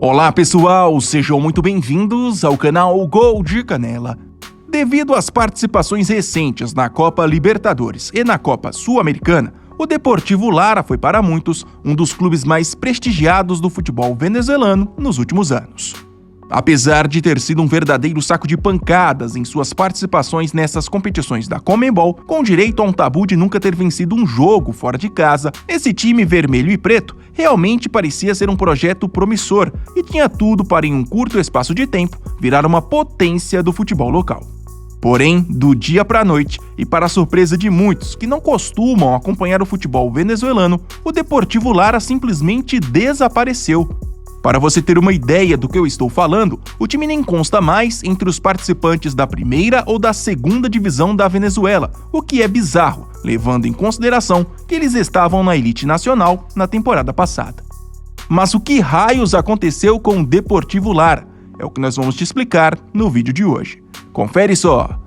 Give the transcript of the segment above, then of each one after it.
Olá pessoal, sejam muito bem-vindos ao canal Gol de Canela. Devido às participações recentes na Copa Libertadores e na Copa Sul-Americana, o Deportivo Lara foi para muitos um dos clubes mais prestigiados do futebol venezuelano nos últimos anos. Apesar de ter sido um verdadeiro saco de pancadas em suas participações nessas competições da Conmebol, com direito a um tabu de nunca ter vencido um jogo fora de casa, esse time vermelho e preto realmente parecia ser um projeto promissor e tinha tudo para, em um curto espaço de tempo, virar uma potência do futebol local. Porém, do dia para a noite, e para a surpresa de muitos que não costumam acompanhar o futebol venezuelano, o Deportivo Lara simplesmente desapareceu. Para você ter uma ideia do que eu estou falando, o time nem consta mais entre os participantes da primeira ou da segunda divisão da Venezuela, o que é bizarro, levando em consideração que eles estavam na elite nacional na temporada passada. Mas o que raios aconteceu com o Deportivo Lara? É o que nós vamos te explicar no vídeo de hoje. Confere só!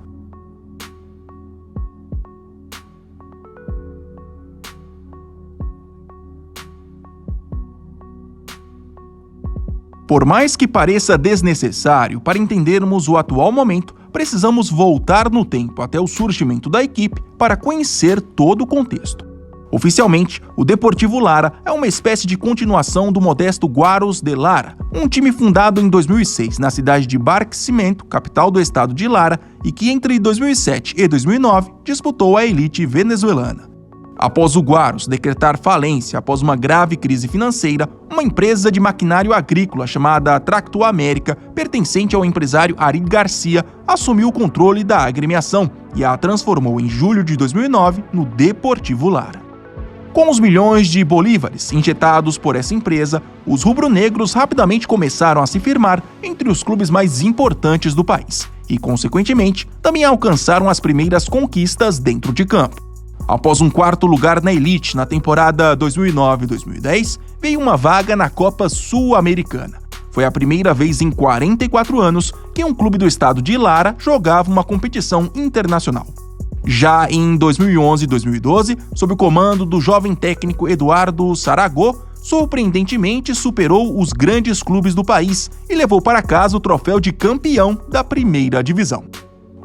Por mais que pareça desnecessário, para entendermos o atual momento, precisamos voltar no tempo até o surgimento da equipe para conhecer todo o contexto. Oficialmente, o Deportivo Lara é uma espécie de continuação do modesto Guaros de Lara, um time fundado em 2006 na cidade de Barquisimeto, capital do estado de Lara, e que entre 2007 e 2009 disputou a elite venezuelana. Após o Guaros decretar falência após uma grave crise financeira, uma empresa de maquinário agrícola chamada Tracto América, pertencente ao empresário Arid Garcia, assumiu o controle da agremiação e a transformou em julho de 2009 no Deportivo Lara. Com os milhões de bolívares injetados por essa empresa, os rubro-negros rapidamente começaram a se firmar entre os clubes mais importantes do país e, consequentemente, também alcançaram as primeiras conquistas dentro de campo. Após um quarto lugar na elite na temporada 2009-2010, veio uma vaga na Copa Sul-Americana. Foi a primeira vez em 44 anos que um clube do estado de Lara jogava uma competição internacional. Já em 2011-2012, sob o comando do jovem técnico Eduardo Saragó, surpreendentemente superou os grandes clubes do país e levou para casa o troféu de campeão da primeira divisão.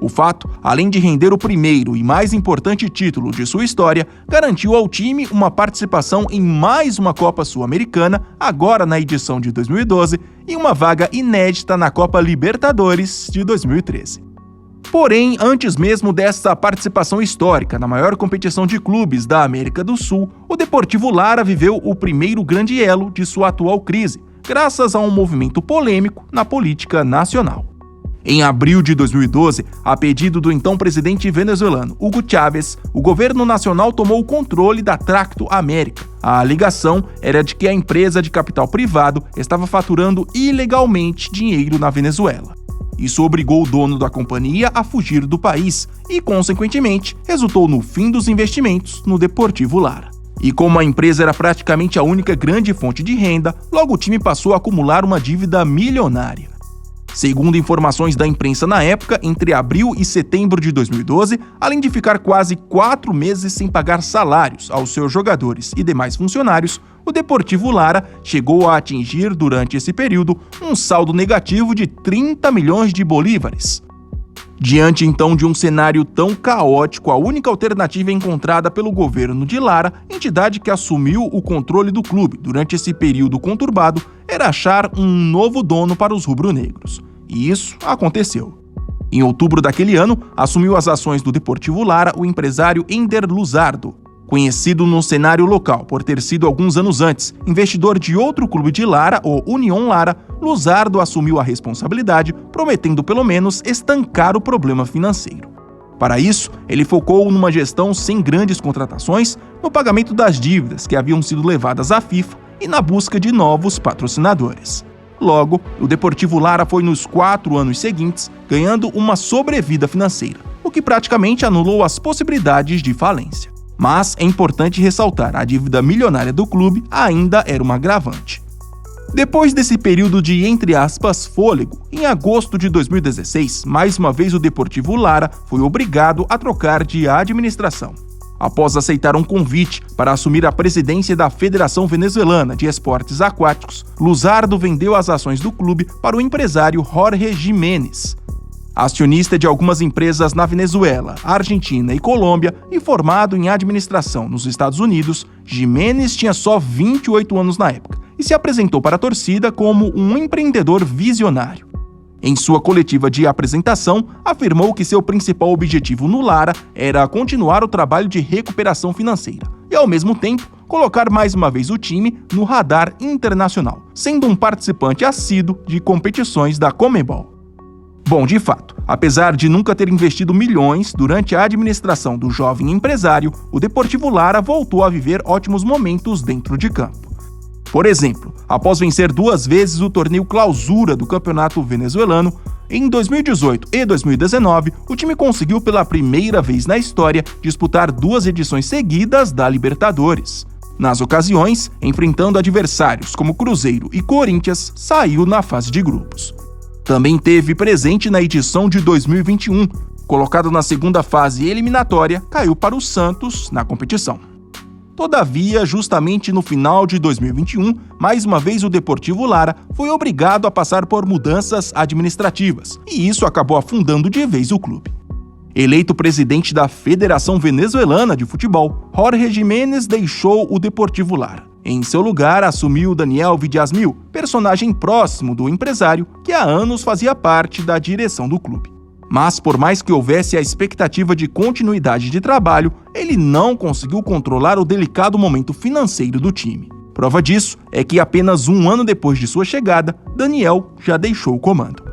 O fato, além de render o primeiro e mais importante título de sua história, garantiu ao time uma participação em mais uma Copa Sul-Americana, agora na edição de 2012, e uma vaga inédita na Copa Libertadores de 2013. Porém, antes mesmo dessa participação histórica na maior competição de clubes da América do Sul, o Deportivo Lara viveu o primeiro grande elo de sua atual crise, graças a um movimento polêmico na política nacional. Em abril de 2012, a pedido do então presidente venezuelano Hugo Chávez, o governo nacional tomou o controle da Tracto América. A alegação era de que a empresa de capital privado estava faturando ilegalmente dinheiro na Venezuela. Isso obrigou o dono da companhia a fugir do país e, consequentemente, resultou no fim dos investimentos no Deportivo Lara. E como a empresa era praticamente a única grande fonte de renda, logo o time passou a acumular uma dívida milionária. Segundo informações da imprensa na época, entre abril e setembro de 2012, além de ficar quase 4 meses sem pagar salários aos seus jogadores e demais funcionários, o Deportivo Lara chegou a atingir, durante esse período, um saldo negativo de 30 milhões de bolívares. Diante então de um cenário tão caótico, a única alternativa encontrada pelo governo de Lara, entidade que assumiu o controle do clube durante esse período conturbado, era achar um novo dono para os rubro-negros. E isso aconteceu. Em outubro daquele ano, assumiu as ações do Deportivo Lara o empresário Ender Luzardo. Conhecido no cenário local por ter sido alguns anos antes investidor de outro clube de Lara, o União Lara, Luzardo assumiu a responsabilidade, prometendo pelo menos estancar o problema financeiro. Para isso, ele focou numa gestão sem grandes contratações, no pagamento das dívidas que haviam sido levadas à FIFA e na busca de novos patrocinadores. Logo, o Deportivo Lara foi nos 4 anos seguintes ganhando uma sobrevida financeira, o que praticamente anulou as possibilidades de falência. Mas é importante ressaltar, a dívida milionária do clube ainda era uma agravante. Depois desse período de, entre aspas, fôlego, em agosto de 2016, mais uma vez o Deportivo Lara foi obrigado a trocar de administração. após aceitar um convite para assumir a presidência da Federação Venezuelana de Esportes Aquáticos, Luzardo vendeu as ações do clube para o empresário Jorge Jiménez. Acionista de algumas empresas na Venezuela, Argentina e Colômbia e formado em administração nos Estados Unidos, Jiménez tinha só 28 anos na época e se apresentou para a torcida como um empreendedor visionário. Em sua coletiva de apresentação, afirmou que seu principal objetivo no Lara era continuar o trabalho de recuperação financeira e, ao mesmo tempo, colocar mais uma vez o time no radar internacional, sendo um participante assíduo de competições da Conmebol. Bom, de fato, apesar de nunca ter investido milhões durante a administração do jovem empresário, o Deportivo Lara voltou a viver ótimos momentos dentro de campo. Por exemplo, após vencer 2 vezes o torneio Clausura do Campeonato Venezuelano, em 2018 e 2019, o time conseguiu pela primeira vez na história disputar 2 edições seguidas da Libertadores. Nas ocasiões, enfrentando adversários como Cruzeiro e Corinthians, saiu na fase de grupos. Também teve presente na edição de 2021, colocado na segunda fase eliminatória, caiu para o Santos na competição. Todavia, justamente no final de 2021, mais uma vez o Deportivo Lara foi obrigado a passar por mudanças administrativas, e isso acabou afundando de vez o clube. Eleito presidente da Federação Venezuelana de Futebol, Jorge Jiménez deixou o Deportivo Lara. Em seu lugar, assumiu Daniel Villasmil, personagem próximo do empresário que há anos fazia parte da direção do clube. Mas, por mais que houvesse a expectativa de continuidade de trabalho, ele não conseguiu controlar o delicado momento financeiro do time. Prova disso é que apenas 1 ano depois de sua chegada, Daniel já deixou o comando.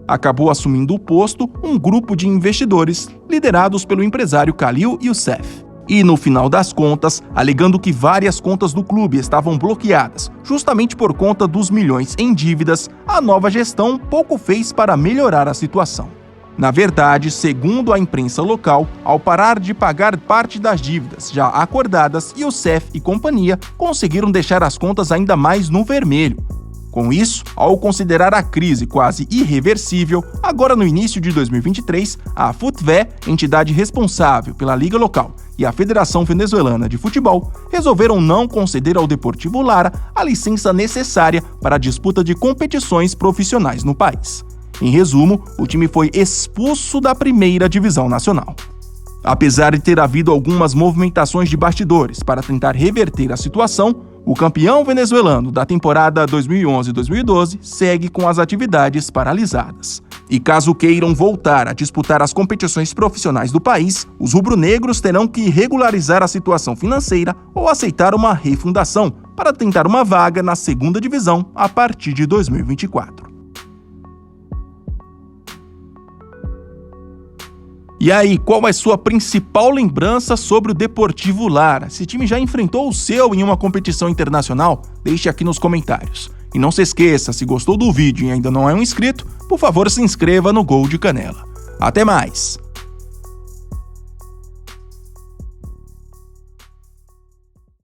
Acabou assumindo o posto um grupo de investidores liderados pelo empresário Khalil Youssef. E, no final das contas, alegando que várias contas do clube estavam bloqueadas, justamente por conta dos milhões em dívidas, a nova gestão pouco fez para melhorar a situação. Na verdade, segundo a imprensa local, ao parar de pagar parte das dívidas já acordadas, Youssef e companhia conseguiram deixar as contas ainda mais no vermelho. Com isso, ao considerar a crise quase irreversível, agora no início de 2023, a FUTVE, entidade responsável pela liga local, e a Federação Venezuelana de Futebol resolveram não conceder ao Deportivo Lara a licença necessária para a disputa de competições profissionais no país. Em resumo, o time foi expulso da primeira divisão nacional. Apesar de ter havido algumas movimentações de bastidores para tentar reverter a situação, o campeão venezuelano da temporada 2011-2012 segue com as atividades paralisadas. E caso queiram voltar a disputar as competições profissionais do país, os rubro-negros terão que regularizar a situação financeira ou aceitar uma refundação para tentar uma vaga na segunda divisão a partir de 2024. E aí, qual é sua principal lembrança sobre o Deportivo Lara? Esse time já enfrentou o seu em uma competição internacional? Deixe aqui nos comentários. E não se esqueça, se gostou do vídeo e ainda não é um inscrito, por favor se inscreva no Gol de Canela. Até mais!